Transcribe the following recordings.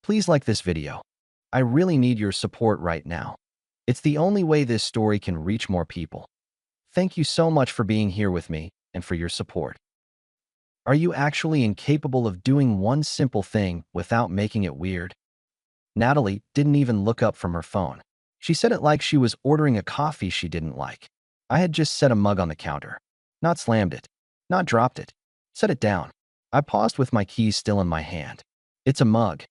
Please like this video. I really need your support right now. It's the only way this story can reach more people. Thank you so much for being here with me and for your support. Are you actually incapable of doing one simple thing without making it weird? Natalie didn't even look up from her phone. She said it like she was ordering a coffee she didn't like. I had just set a mug on the counter. Not slammed it. Not dropped it. Set it down. I paused with my keys still in my hand. It's a mug.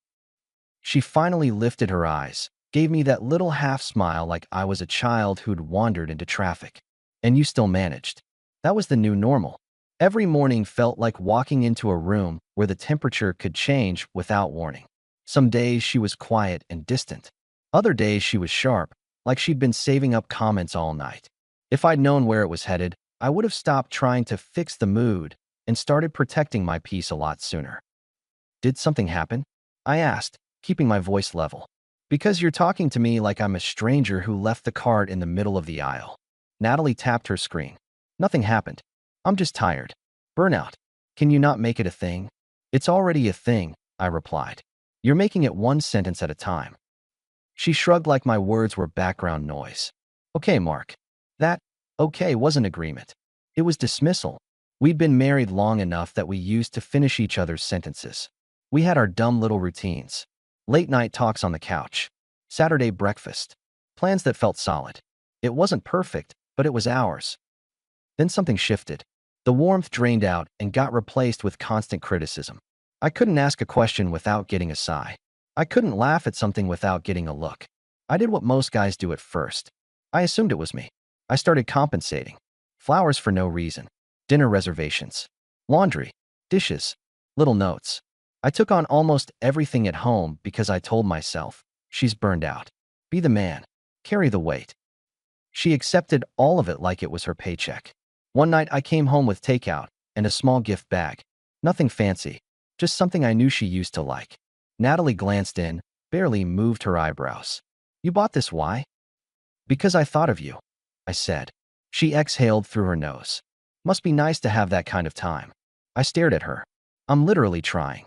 She finally lifted her eyes, gave me that little half smile like I was a child who'd wandered into traffic. And you still managed. That was the new normal. Every morning felt like walking into a room where the temperature could change without warning. Some days she was quiet and distant. Other days she was sharp, like she'd been saving up comments all night. If I'd known where it was headed, I would have stopped trying to fix the mood and started protecting my peace a lot sooner. Did something happen? I asked, keeping my voice level. Because you're talking to me like I'm a stranger who left the cart in the middle of the aisle. Natalie tapped her screen. Nothing happened. I'm just tired. Burnout. Can you not make it a thing? It's already a thing, I replied. You're making it one sentence at a time. She shrugged like my words were background noise. Okay, Mark. That, okay, wasn't agreement. It was dismissal. We'd been married long enough that we used to finish each other's sentences. We had our dumb little routines. Late night talks on the couch. Saturday breakfast. Plans that felt solid. It wasn't perfect, but it was ours. Then something shifted. The warmth drained out and got replaced with constant criticism. I couldn't ask a question without getting a sigh. I couldn't laugh at something without getting a look. I did what most guys do at first. I assumed it was me. I started compensating. Flowers for no reason. Dinner reservations. Laundry. Dishes. Little notes. I took on almost everything at home because I told myself, she's burned out. Be the man. Carry the weight. She accepted all of it like it was her paycheck. One night I came home with takeout and a small gift bag. Nothing fancy. Just something I knew she used to like. Natalie glanced in, barely moved her eyebrows. You bought this, why? Because I thought of you, I said. She exhaled through her nose. Must be nice to have that kind of time. I stared at her. I'm literally trying.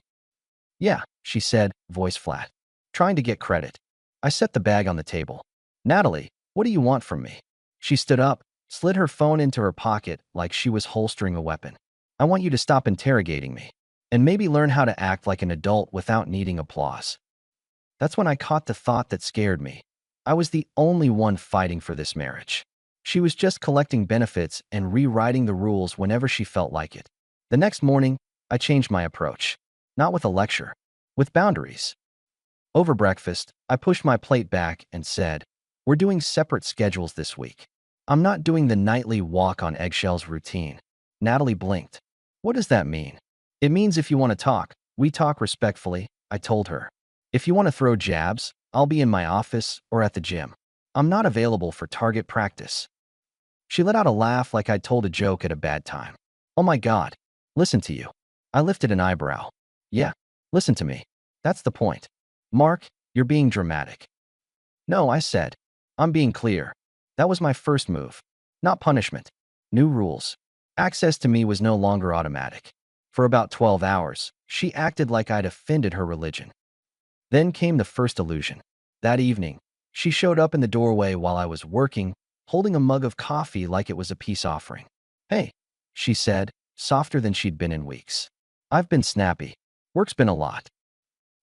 Yeah, she said, voice flat. Trying to get credit. I set the bag on the table. Natalie, what do you want from me? She stood up, slid her phone into her pocket like she was holstering a weapon. I want you to stop interrogating me. And maybe learn how to act like an adult without needing applause. That's when I caught the thought that scared me. I was the only one fighting for this marriage. She was just collecting benefits and rewriting the rules whenever she felt like it. The next morning, I changed my approach. Not with a lecture, with boundaries. Over breakfast, I pushed my plate back and said, we're doing separate schedules this week. I'm not doing the nightly walk on eggshells routine. Natalie blinked. What does that mean? It means if you want to talk, we talk respectfully, I told her. If you want to throw jabs, I'll be in my office or at the gym. I'm not available for target practice. She let out a laugh like I'd told a joke at a bad time. Oh my God. Listen to you. I lifted an eyebrow. Yeah, listen to me. That's the point. Mark, you're being dramatic. No, I said. I'm being clear. That was my first move. Not punishment. New rules. Access to me was no longer automatic. For about 12 hours, she acted like I'd offended her religion. Then came the first illusion. That evening, she showed up in the doorway while I was working, holding a mug of coffee like it was a peace offering. Hey, she said, softer than she'd been in weeks. I've been snappy. Work's been a lot.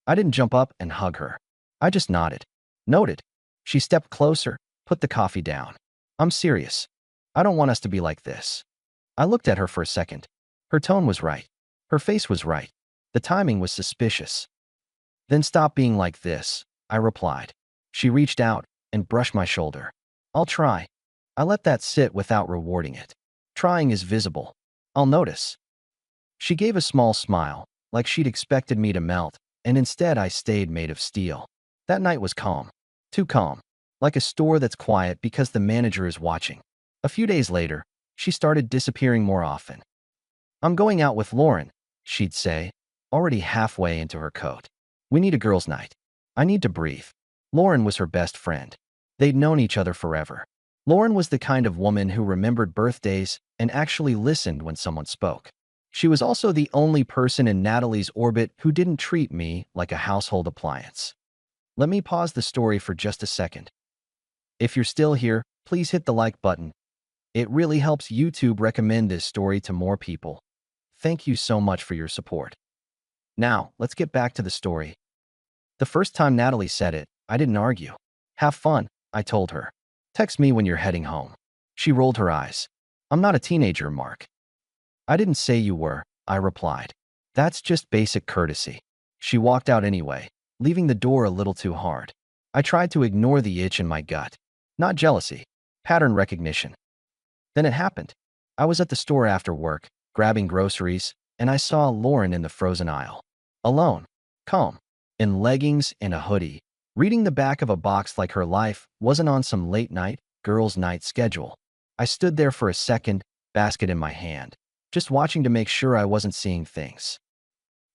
I didn't jump up and hug her. I just nodded. Noted. She stepped closer, put the coffee down. I'm serious. I don't want us to be like this. I looked at her for a second. Her tone was right. Her face was right. The timing was suspicious. Then stop being like this, I replied. She reached out and brushed my shoulder. I'll try. I let that sit without rewarding it. Trying is visible. I'll notice. She gave a small smile, like she'd expected me to melt, and instead I stayed made of steel. That night was calm. Too calm. Like a store that's quiet because the manager is watching. A few days later, she started disappearing more often. I'm going out with Lauren, she'd say, already halfway into her coat. We need a girls' night. I need to breathe. Lauren was her best friend. They'd known each other forever. Lauren was the kind of woman who remembered birthdays and actually listened when someone spoke. She was also the only person in Natalie's orbit who didn't treat me like a household appliance. Let me pause the story for just a second. If you're still here, please hit the like button. It really helps YouTube recommend this story to more people. Thank you so much for your support. Now, let's get back to the story. The first time Natalie said it, I didn't argue. Have fun, I told her. Text me when you're heading home. She rolled her eyes. I'm not a teenager, Mark. I didn't say you were, I replied. That's just basic courtesy. She walked out anyway, leaving the door a little too hard. I tried to ignore the itch in my gut. Not jealousy, pattern recognition. Then it happened. I was at the store after work, grabbing groceries, and I saw Lauren in the frozen aisle. Alone, calm, in leggings and a hoodie, reading the back of a box like her life wasn't on some late-night, girls' night schedule. I stood there for a second, basket in my hand, just watching to make sure I wasn't seeing things.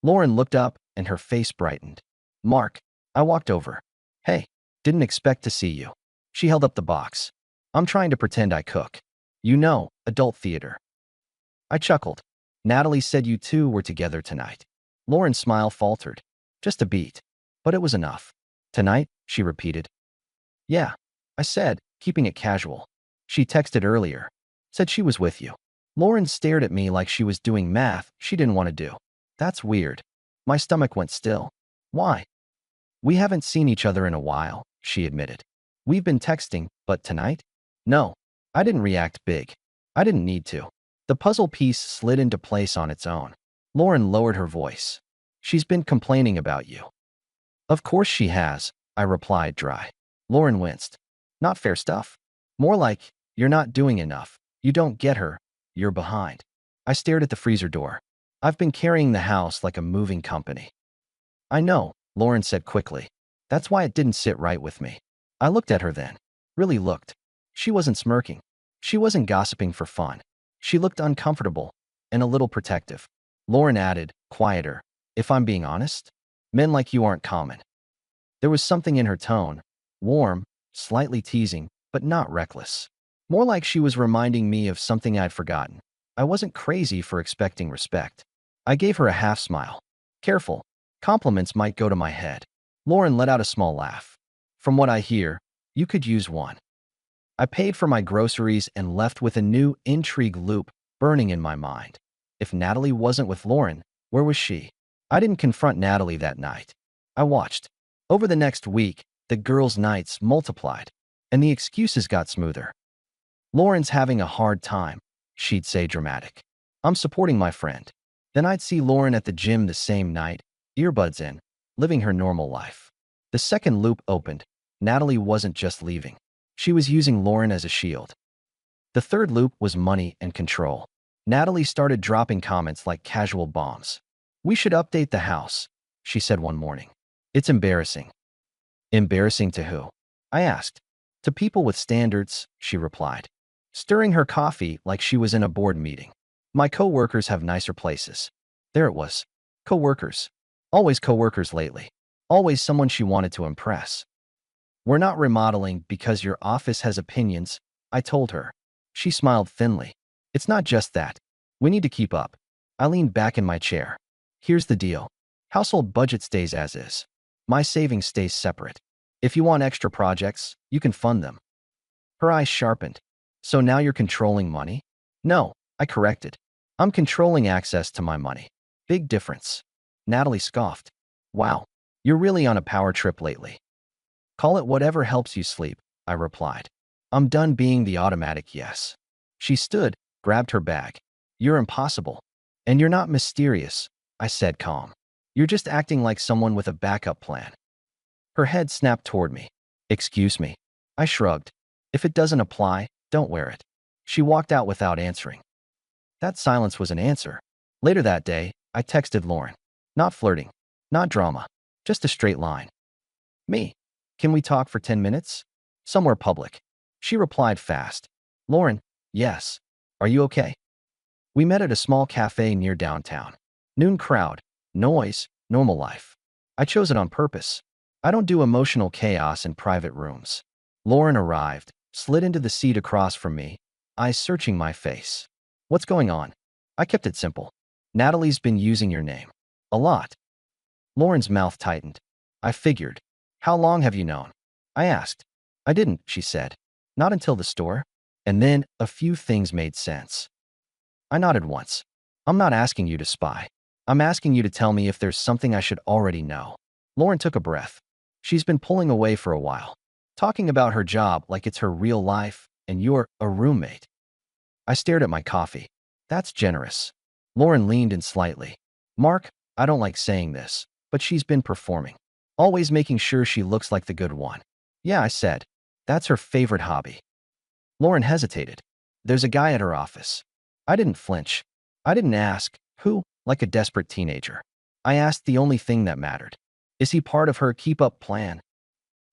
Lauren looked up, and her face brightened. Mark, I walked over. Hey, didn't expect to see you. She held up the box. I'm trying to pretend I cook. You know, adult theater. I chuckled. Natalie said you two were together tonight. Lauren's smile faltered. Just a beat. But it was enough. Tonight, she repeated. Yeah, I said, keeping it casual. She texted earlier. Said she was with you. Lauren stared at me like she was doing math she didn't want to do. That's weird. My stomach went still. Why? We haven't seen each other in a while, she admitted. We've been texting, but tonight? No. I didn't react big. I didn't need to. The puzzle piece slid into place on its own. Lauren lowered her voice. She's been complaining about you. Of course she has, I replied dry. Lauren winced. Not fair stuff. More like, you're not doing enough. You don't get her. You're behind. I stared at the freezer door. I've been carrying the house like a moving company. I know, Lauren said quickly. That's why it didn't sit right with me. I looked at her then. Really looked. She wasn't smirking. She wasn't gossiping for fun. She looked uncomfortable and a little protective. Lauren added, quieter. If I'm being honest, men like you aren't common. There was something in her tone, warm, slightly teasing, but not reckless. More like she was reminding me of something I'd forgotten. I wasn't crazy for expecting respect. I gave her a half smile. Careful. Compliments might go to my head. Lauren let out a small laugh. From what I hear, you could use one. I paid for my groceries and left with a new intrigue loop burning in my mind. If Natalie wasn't with Lauren, where was she? I didn't confront Natalie that night. I watched. Over the next week, the girls' nights multiplied, and the excuses got smoother. Lauren's having a hard time, she'd say dramatic. I'm supporting my friend. Then I'd see Lauren at the gym the same night, earbuds in, living her normal life. The second loop opened. Natalie wasn't just leaving. She was using Lauren as a shield. The third loop was money and control. Natalie started dropping comments like casual bombs. We should update the house, she said one morning. It's embarrassing. Embarrassing to who? I asked. To people with standards, she replied, stirring her coffee like she was in a board meeting. My co-workers have nicer places. There it was. Co-workers. Always co-workers lately. Always someone she wanted to impress. We're not remodeling because your office has opinions, I told her. She smiled thinly. It's not just that. We need to keep up. I leaned back in my chair. Here's the deal. Household budget stays as is. My savings stays separate. If you want extra projects, you can fund them. Her eyes sharpened. So now you're controlling money? No, I corrected. I'm controlling access to my money. Big difference. Natalie scoffed. Wow, you're really on a power trip lately. Call it whatever helps you sleep, I replied. I'm done being the automatic yes. She stood, grabbed her bag. You're impossible. And you're not mysterious, I said calm. You're just acting like someone with a backup plan. Her head snapped toward me. Excuse me. I shrugged. If it doesn't apply, don't wear it. She walked out without answering. That silence was an answer. Later that day, I texted Lauren. Not flirting. Not drama. Just a straight line. Me. Can we talk for 10 minutes? Somewhere public. She replied fast. Lauren, yes. Are you okay? We met at a small cafe near downtown. Noon crowd. Noise. Normal life. I chose it on purpose. I don't do emotional chaos in private rooms. Lauren arrived, slid into the seat across from me, eyes searching my face. What's going on? I kept it simple. Natalie's been using your name. A lot. Lauren's mouth tightened. I figured. How long have you known? I asked. I didn't, she said. Not until the store. And then a few things made sense. I nodded once. I'm not asking you to spy. I'm asking you to tell me if there's something I should already know. Lauren took a breath. She's been pulling away for a while, talking about her job like it's her real life, and you're a roommate. I stared at my coffee. That's generous. Lauren leaned in slightly. Mark, I don't like saying this, but she's been performing. Always making sure she looks like the good one. Yeah, I said. That's her favorite hobby. Lauren hesitated. There's a guy at her office. I didn't flinch. I didn't ask, who, like a desperate teenager. I asked the only thing that mattered. Is he part of her keep-up plan?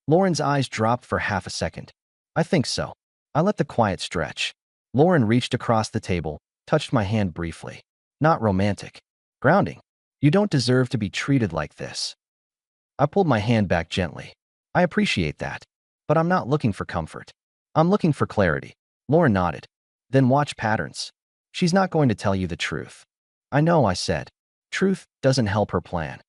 Lauren's eyes dropped for half a second. I think so. I let the quiet stretch. Lauren reached across the table, touched my hand briefly. Not romantic. Grounding. You don't deserve to be treated like this. I pulled my hand back gently. I appreciate that. But I'm not looking for comfort. I'm looking for clarity. Lauren nodded. Then watch patterns. She's not going to tell you the truth. I know, I said. Truth doesn't help her plan.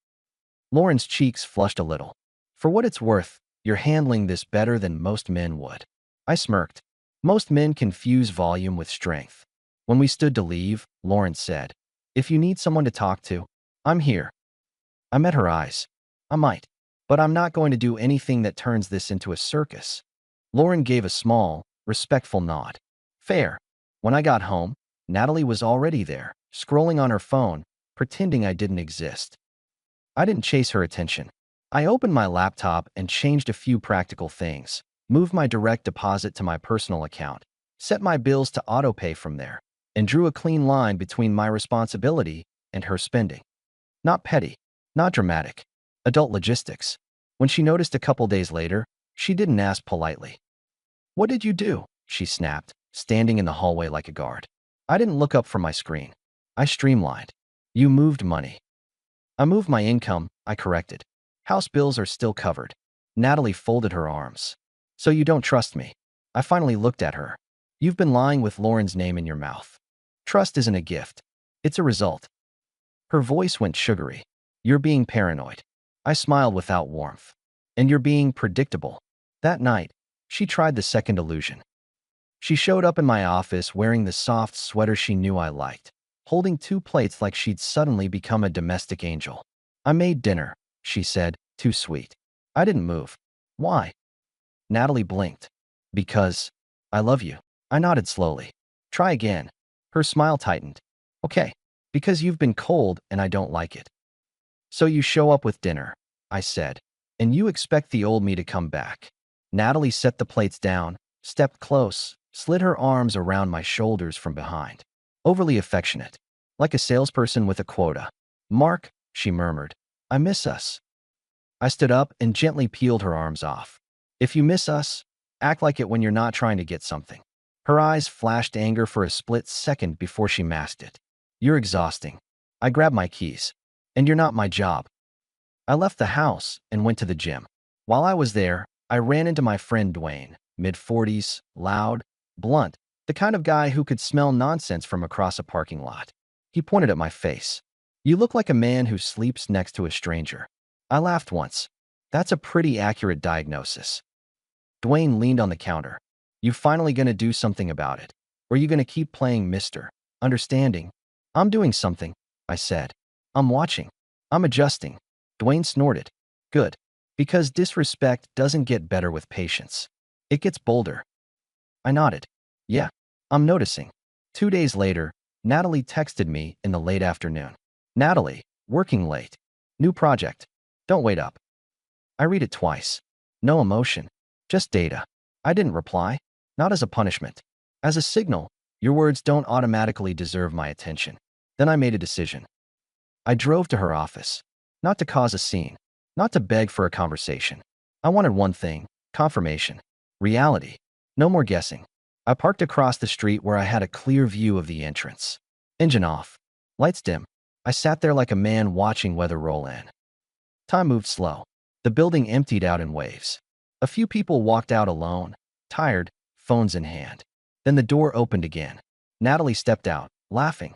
Lauren's cheeks flushed a little. For what it's worth, you're handling this better than most men would. I smirked. Most men confuse volume with strength. When we stood to leave, Lauren said, if you need someone to talk to, I'm here. I met her eyes. I might, but I'm not going to do anything that turns this into a circus. Lauren gave a small, respectful nod. Fair. When I got home, Natalie was already there, scrolling on her phone, pretending I didn't exist. I didn't chase her attention. I opened my laptop and changed a few practical things, moved my direct deposit to my personal account, set my bills to autopay from there, and drew a clean line between my responsibility and her spending. Not petty, not dramatic. Adult logistics. When she noticed a couple days later, she didn't ask politely. What did you do? She snapped, standing in the hallway like a guard. I didn't look up from my screen. I streamlined. You moved money. I moved my income, I corrected. House bills are still covered. Natalie folded her arms. So you don't trust me? I finally looked at her. You've been lying with Lauren's name in your mouth. Trust isn't a gift. It's a result. Her voice went sugary. You're being paranoid. I smiled without warmth. And you're being predictable. That night, she tried the second illusion. She showed up in my office wearing the soft sweater she knew I liked, holding 2 plates like she'd suddenly become a domestic angel. I made dinner, she said, too sweet. I didn't move. Why? Natalie blinked. Because I love you. I nodded slowly. Try again. Her smile tightened. Okay. Because you've been cold and I don't like it. So you show up with dinner, I said, and you expect the old me to come back. Natalie set the plates down, stepped close, slid her arms around my shoulders from behind. Overly affectionate, like a salesperson with a quota. Mark, she murmured, I miss us. I stood up and gently peeled her arms off. If you miss us, act like it when you're not trying to get something. Her eyes flashed anger for a split second before she masked it. You're exhausting. I grabbed my keys. And you're not my job. I left the house and went to the gym. While I was there, I ran into my friend Dwayne, mid-40s, loud, blunt, the kind of guy who could smell nonsense from across a parking lot. He pointed at my face. You look like a man who sleeps next to a stranger. I laughed once. That's a pretty accurate diagnosis. Dwayne leaned on the counter. You finally gonna do something about it? Or you gonna keep playing Mr. Understanding? I'm doing something, I said. I'm watching. I'm adjusting. Dwayne snorted. Good. Because disrespect doesn't get better with patience. It gets bolder. I nodded. Yeah, I'm noticing. 2 days later, Natalie texted me in the late afternoon. Natalie, working late. New project. Don't wait up. I read it twice. No emotion. Just data. I didn't reply. Not as a punishment. As a signal, your words don't automatically deserve my attention. Then I made a decision. I drove to her office. Not to cause a scene. Not to beg for a conversation. I wanted one thing. Confirmation. Reality. No more guessing. I parked across the street where I had a clear view of the entrance. Engine off. Lights dim. I sat there like a man watching weather roll in. Time moved slow. The building emptied out in waves. A few people walked out alone, tired, phones in hand. Then the door opened again. Natalie stepped out, laughing.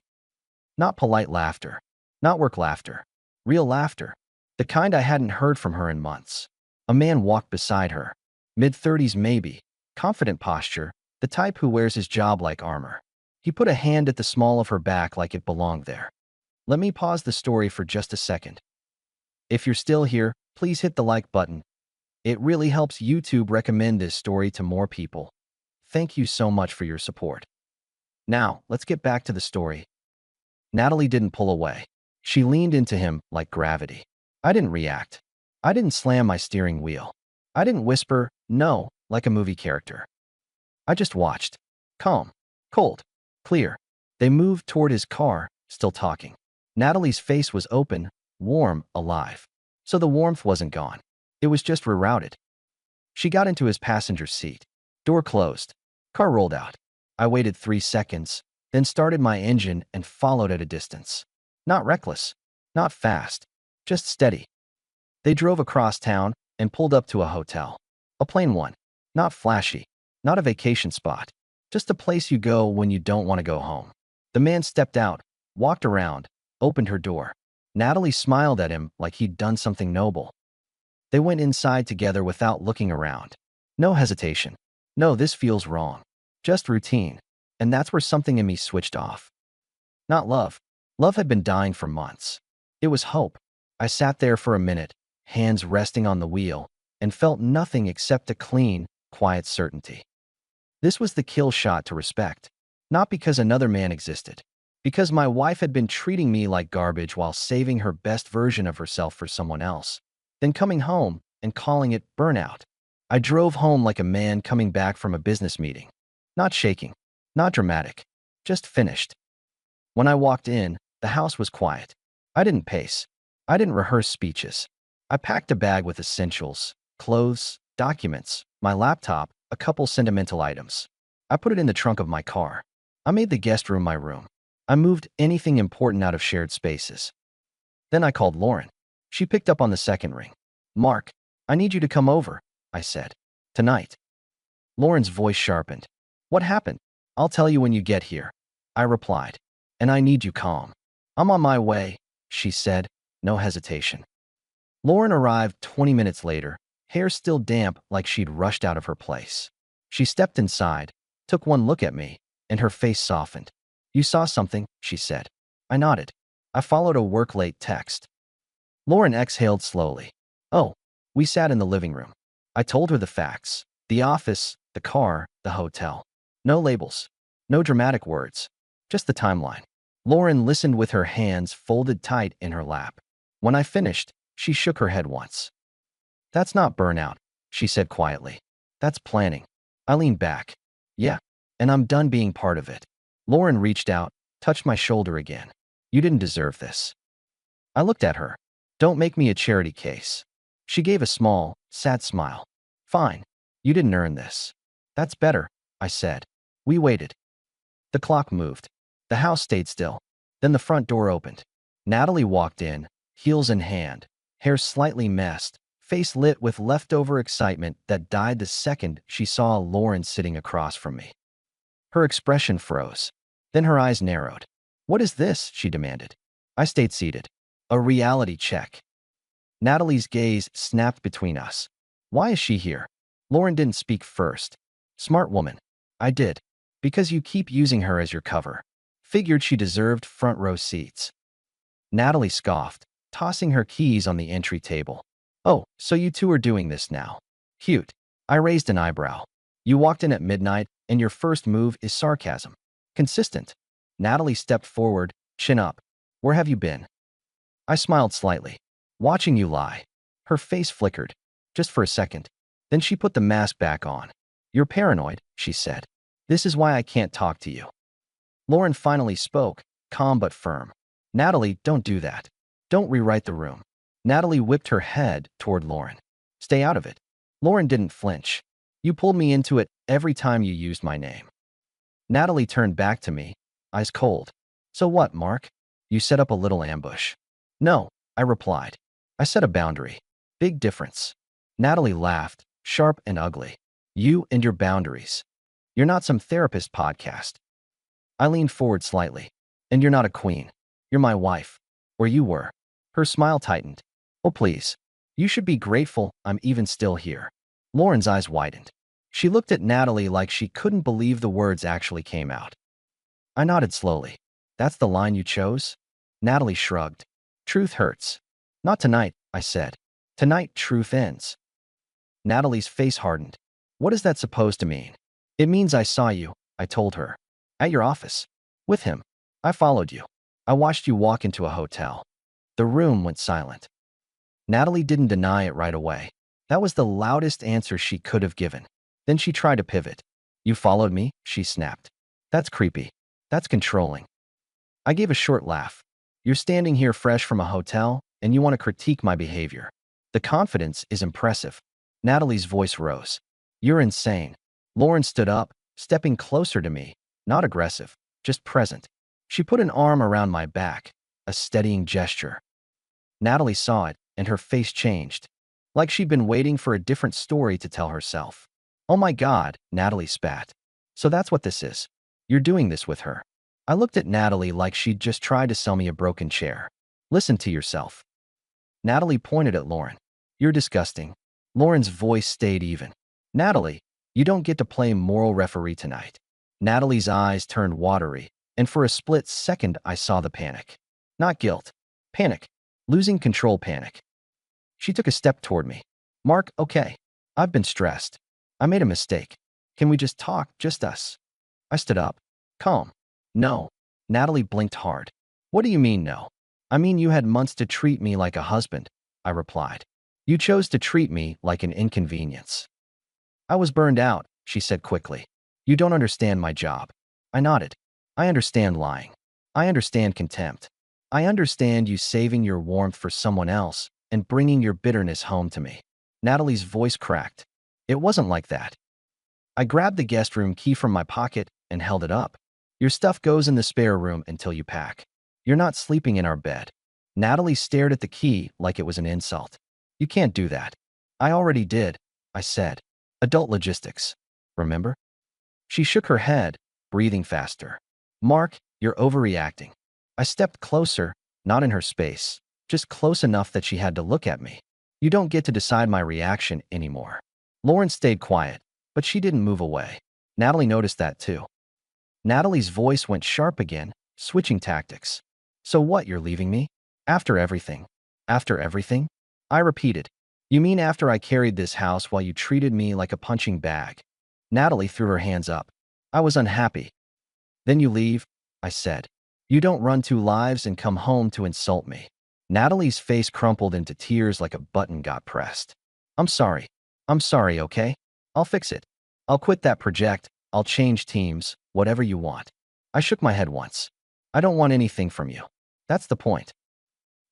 Not polite laughter. Not work laughter. Real laughter. The kind I hadn't heard from her in months. A man walked beside her. Mid-30s maybe. Confident posture. The type who wears his job like armor. He put a hand at the small of her back like it belonged there. Let me pause the story for just a second. If you're still here, please hit the like button. It really helps YouTube recommend this story to more people. Thank you so much for your support. Now, let's get back to the story. Natalie didn't pull away. She leaned into him like gravity. I didn't react. I didn't slam my steering wheel. I didn't whisper, no, like a movie character. I just watched. Calm, cold, clear. They moved toward his car, still talking. Natalie's face was open, warm, alive. So the warmth wasn't gone. It was just rerouted. She got into his passenger seat. Door closed. Car rolled out. I waited 3 seconds, then started my engine and followed at a distance. Not reckless, not fast, just steady. They drove across town and pulled up to a hotel. A plain one. Not flashy, not a vacation spot. Just a place you go when you don't want to go home. The man stepped out, walked around, opened her door. Natalie smiled at him like he'd done something noble. They went inside together without looking around. No hesitation. No, this feels wrong. Just routine. And that's where something in me switched off. Not love. Love had been dying for months. It was hope. I sat there for a minute, hands resting on the wheel, and felt nothing except a clean, quiet certainty. This was the kill shot to respect. Not because another man existed. Because my wife had been treating me like garbage while saving her best version of herself for someone else. Then coming home and calling it burnout. I drove home like a man coming back from a business meeting. Not shaking. Not dramatic. Just finished. When I walked in, the house was quiet. I didn't pace. I didn't rehearse speeches. I packed a bag with essentials, clothes, documents, my laptop, a couple sentimental items. I put it in the trunk of my car. I made the guest room my room. I moved anything important out of shared spaces. Then I called Lauren. She picked up on the second ring. Mark, I need you to come over, I said. Tonight. Lauren's voice sharpened. What happened? I'll tell you when you get here, I replied. And I need you calm. I'm on my way, she said, no hesitation. Lauren arrived 20 minutes later, hair still damp like she'd rushed out of her place. She stepped inside, took one look at me, and her face softened. You saw something, she said. I nodded. I followed a work-late text. Lauren exhaled slowly. Oh, we sat in the living room. I told her the facts. The office, the car, the hotel. No labels. No dramatic words. Just the timeline. Lauren listened with her hands folded tight in her lap. When I finished, she shook her head once. That's not burnout, she said quietly. That's planning. I leaned back. Yeah, and I'm done being part of it. Lauren reached out, touched my shoulder again. You didn't deserve this. I looked at her. Don't make me a charity case. She gave a small, sad smile. Fine. You didn't earn this. That's better, I said. We waited. The clock moved. The house stayed still. Then the front door opened. Natalie walked in, heels in hand, hair slightly messed, face lit with leftover excitement that died the second she saw Lauren sitting across from me. Her expression froze. Then her eyes narrowed. What is this? She demanded. I stayed seated. A reality check. Natalie's gaze snapped between us. Why is she here? Lauren didn't speak first. Smart woman. I did. Because you keep using her as your cover. Figured she deserved front row seats. Natalie scoffed, tossing her keys on the entry table. Oh, so you two are doing this now. Cute. I raised an eyebrow. You walked in at midnight, and your first move is sarcasm. Consistent. Natalie stepped forward, chin up. Where have you been? I smiled slightly. Watching you lie. Her face flickered. Just for a second. Then she put the mask back on. You're paranoid, she said. This is why I can't talk to you. Lauren finally spoke, calm but firm. Natalie, don't do that. Don't rewrite the room. Natalie whipped her head toward Lauren. Stay out of it. Lauren didn't flinch. You pulled me into it every time you used my name. Natalie turned back to me, eyes cold. So what, Mark? You set up a little ambush. No, I replied. I set a boundary. Big difference. Natalie laughed, sharp and ugly. You and your boundaries. You're not some therapist podcast. I leaned forward slightly. And you're not a queen. You're my wife. Or you were. Her smile tightened. Oh, please. You should be grateful I'm even still here. Lauren's eyes widened. She looked at Natalie like she couldn't believe the words actually came out. I nodded slowly. That's the line you chose? Natalie shrugged. Truth hurts. Not tonight, I said. Tonight, truth ends. Natalie's face hardened. What is that supposed to mean? It means I saw you, I told her. At your office. With him. I followed you. I watched you walk into a hotel. The room went silent. Natalie didn't deny it right away. That was the loudest answer she could have given. Then she tried to pivot. You followed me? She snapped. That's creepy. That's controlling. I gave a short laugh. You're standing here fresh from a hotel, and you want to critique my behavior. The confidence is impressive. Natalie's voice rose. You're insane. Lauren stood up, stepping closer to me, not aggressive, just present. She put an arm around my back, a steadying gesture. Natalie saw it, and her face changed, like she'd been waiting for a different story to tell herself. Oh my God, Natalie spat. So that's what this is. You're doing this with her. I looked at Natalie like she'd just tried to sell me a broken chair. Listen to yourself. Natalie pointed at Lauren. You're disgusting. Lauren's voice stayed even. Natalie, you don't get to play moral referee tonight. Natalie's eyes turned watery, and for a split second I saw the panic. Not guilt. Panic. Losing control panic. She took a step toward me. Mark, okay. I've been stressed. I made a mistake. Can we just talk, just us? I stood up. Calm. No. Natalie blinked hard. What do you mean no? I mean you had months to treat me like a husband, I replied. You chose to treat me like an inconvenience. I was burned out, she said quickly. You don't understand my job. I nodded. I understand lying. I understand contempt. I understand you saving your warmth for someone else and bringing your bitterness home to me. Natalie's voice cracked. It wasn't like that. I grabbed the guest room key from my pocket and held it up. Your stuff goes in the spare room until you pack. You're not sleeping in our bed. Natalie stared at the key like it was an insult. You can't do that. I already did, I said. Adult logistics. Remember? She shook her head, breathing faster. Mark, you're overreacting. I stepped closer, not in her space, just close enough that she had to look at me. You don't get to decide my reaction anymore. Lauren stayed quiet, but she didn't move away. Natalie noticed that too. Natalie's voice went sharp again, switching tactics. So what, you're leaving me? After everything? After everything? I repeated. You mean after I carried this house while you treated me like a punching bag? Natalie threw her hands up. I was unhappy. Then you leave, I said. You don't run 2 lives and come home to insult me. Natalie's face crumpled into tears like a button got pressed. I'm sorry. I'm sorry, okay? I'll fix it. I'll quit that project. I'll change teams, whatever you want. I shook my head once. I don't want anything from you. That's the point.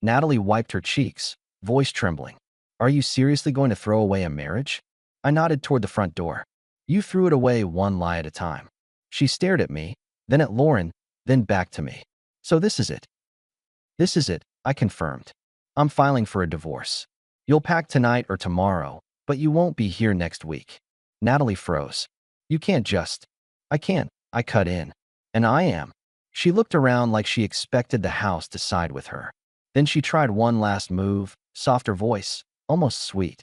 Natalie wiped her cheeks, voice trembling. Are you seriously going to throw away a marriage? I nodded toward the front door. You threw it away one lie at a time. She stared at me, then at Lauren, then back to me. So this is it. This is it, I confirmed. I'm filing for a divorce. You'll pack tonight or tomorrow, but you won't be here next week. Natalie froze. You can't just. I can't, I cut in. And I am. She looked around like she expected the house to side with her. Then she tried one last move, softer voice, almost sweet.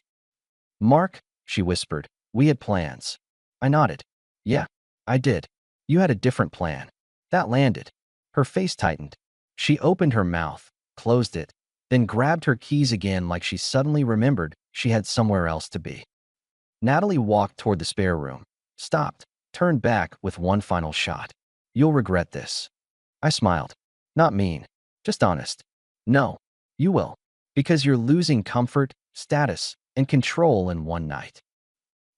Mark, she whispered, we had plans. I nodded. Yeah, I did. You had a different plan. That landed. Her face tightened. She opened her mouth, closed it, then grabbed her keys again like she suddenly remembered she had somewhere else to be. Natalie walked toward the spare room, stopped, turned back with one final shot. You'll regret this. I smiled. Not mean, just honest. No, you will, because you're losing comfort, status, and control in one night.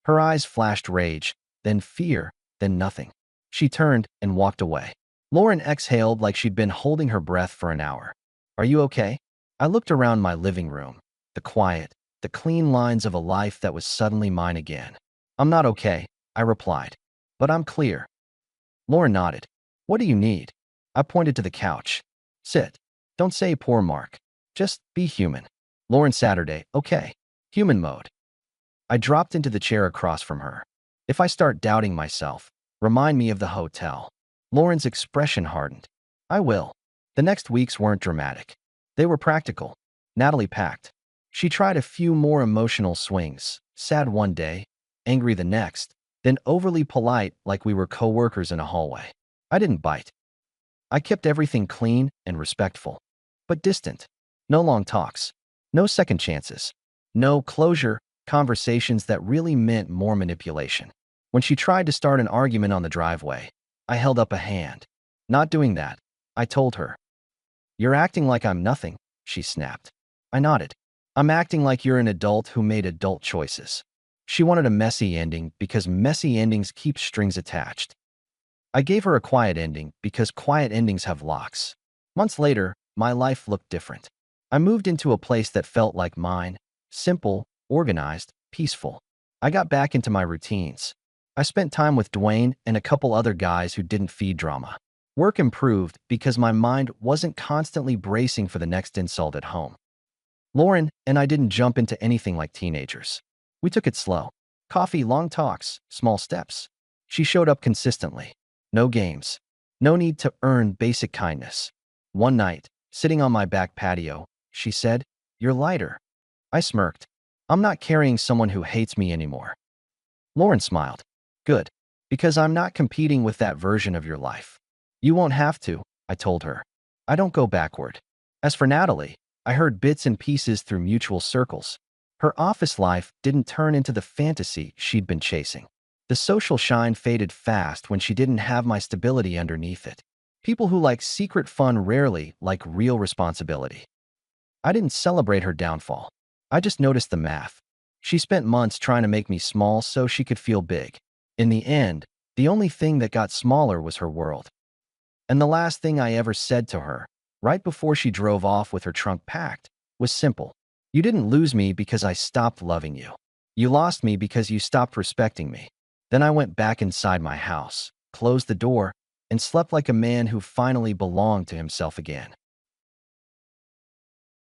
Her eyes flashed rage, then fear, then nothing. She turned and walked away. Lauren exhaled like she'd been holding her breath for an hour. Are you okay? I looked around my living room, the quiet, the clean lines of a life that was suddenly mine again. I'm not okay, I replied, but I'm clear. Lauren nodded. What do you need? I pointed to the couch. Sit. Don't say poor Mark. Just be human. Lauren Saturday, okay. Human mode. I dropped into the chair across from her. If I start doubting myself, remind me of the hotel. Lauren's expression hardened. I will. The next weeks weren't dramatic. They were practical. Natalie packed. She tried a few more emotional swings, sad one day, angry the next, then overly polite like we were co-workers in a hallway. I didn't bite. I kept everything clean and respectful, but distant. No long talks. No second chances. No closure, conversations that really meant more manipulation. When she tried to start an argument on the driveway, I held up a hand. Not doing that, I told her. You're acting like I'm nothing, she snapped. I nodded. I'm acting like you're an adult who made adult choices. She wanted a messy ending because messy endings keep strings attached. I gave her a quiet ending because quiet endings have locks. Months later, my life looked different. I moved into a place that felt like mine, simple, organized, peaceful. I got back into my routines. I spent time with Dwayne and a couple other guys who didn't feed drama. Work improved because my mind wasn't constantly bracing for the next insult at home. Lauren and I didn't jump into anything like teenagers. We took it slow. Coffee, long talks, small steps. She showed up consistently. No games. No need to earn basic kindness. One night, sitting on my back patio, she said, "You're lighter." I smirked. I'm not carrying someone who hates me anymore. Lauren smiled. Good. Because I'm not competing with that version of your life. You won't have to, I told her. I don't go backward. As for Natalie, I heard bits and pieces through mutual circles. Her office life didn't turn into the fantasy she'd been chasing. The social shine faded fast when she didn't have my stability underneath it. People who like secret fun rarely like real responsibility. I didn't celebrate her downfall. I just noticed the math. She spent months trying to make me small so she could feel big. In the end, the only thing that got smaller was her world. And the last thing I ever said to her, right before she drove off with her trunk packed, was simple. You didn't lose me because I stopped loving you. You lost me because you stopped respecting me. Then I went back inside my house, closed the door, and slept like a man who finally belonged to himself again.